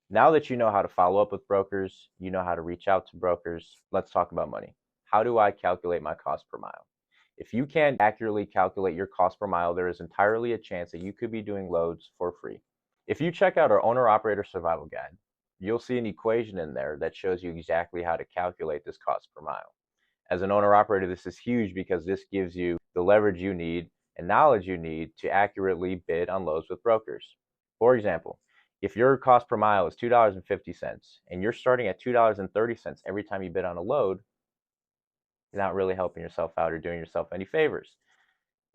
Now that you know how to follow up with brokers, you know how to reach out to brokers, let's talk about money. How do I calculate my cost per mile? If you can't accurately calculate your cost per mile, there is entirely a chance that you could be doing loads for free. If you check out our owner operator survival guide, you'll see an equation in there that shows you exactly how to calculate this cost per mile. As an owner operator, this is huge because this gives you the leverage you need and knowledge you need to accurately bid on loads with brokers. For example, if your cost per mile is $2.50 and you're starting at $2.30 every time you bid on a load, you're not really helping yourself out or doing yourself any favors.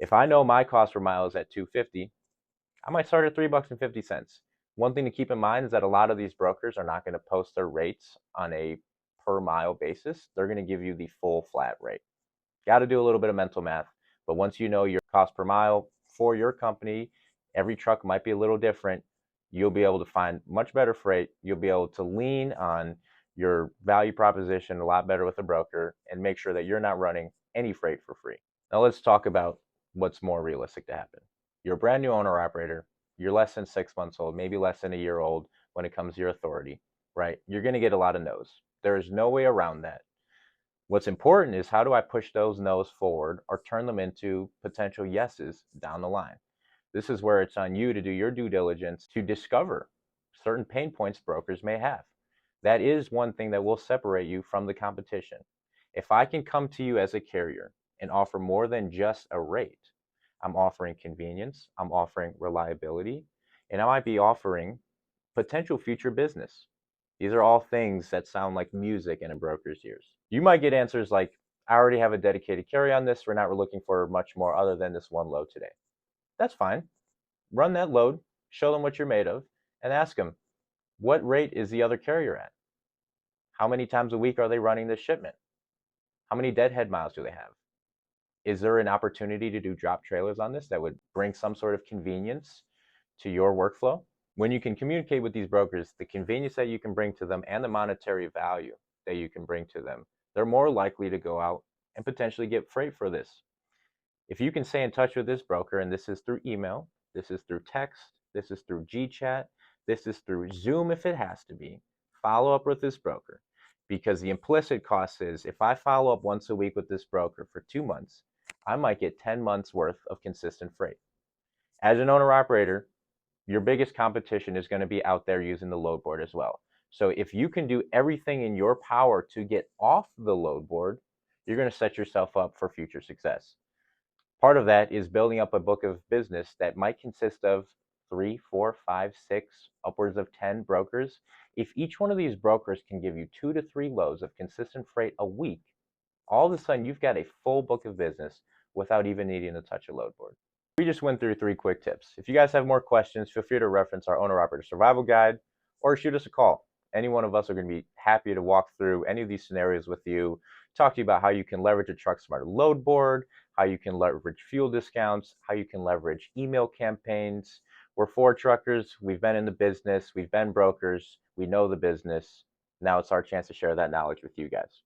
If I know my cost per mile is at 250, I might start at $3.50. One thing to keep in mind is that a lot of these brokers are not going to post their rates on a per mile basis. They're going to give you the full flat rate. Got to do a little bit of mental math, but once you know your cost per mile for your company, every truck might be a little different. You'll be able to find much better freight. You'll be able to lean on your value proposition a lot better with a broker and make sure that you're not running any freight for free. Now let's talk about what's more realistic to happen. You're a brand new owner operator. You're less than 6 months old, maybe less than a year old when it comes to your authority, right? You're going to get a lot of no's. There is no way around that. What's important is how do I push those no's forward or turn them into potential yeses down the line? This is where it's on you to do your due diligence to discover certain pain points brokers may have. That is one thing that will separate you from the competition. If I can come to you as a carrier and offer more than just a rate, I'm offering convenience, I'm offering reliability, and I might be offering potential future business. These are all things that sound like music in a broker's ears. You might get answers like, I already have a dedicated carry on this. We're not looking for much more other than this one load today. That's fine. Run that load, show them what you're made of, and ask them, what rate is the other carrier at? How many times a week are they running this shipment? How many deadhead miles do they have? Is there an opportunity to do drop trailers on this that would bring some sort of convenience to your workflow? When you can communicate with these brokers, the convenience that you can bring to them and the monetary value that you can bring to them, they're more likely to go out and potentially get freight for this. If you can stay in touch with this broker, and this is through email, this is through text, this is through GChat, this is through Zoom if it has to be, follow up with this broker. Because the implicit cost is if I follow up once a week with this broker for 2 months, I might get 10 months worth of consistent freight. As an owner operator, your biggest competition is going to be out there using the load board as well. So if you can do everything in your power to get off the load board, you're going to set yourself up for future success. Part of that is building up a book of business that might consist of 3, 4, 5, 6, upwards of 10 brokers. If each one of these brokers can give you 2 to 3 loads of consistent freight a week, all of a sudden you've got a full book of business without even needing to touch a load board. We just went through 3 quick tips. If you guys have more questions, feel free to reference our owner operator survival guide or shoot us a call. Any one of us are going to be happy to walk through any of these scenarios with you, talk to you about how you can leverage a Truck Smarter load board, how you can leverage fuel discounts, how you can leverage email campaigns. We're 4 truckers. We've been in the business. We've been brokers. We know the business. Now it's our chance to share that knowledge with you guys.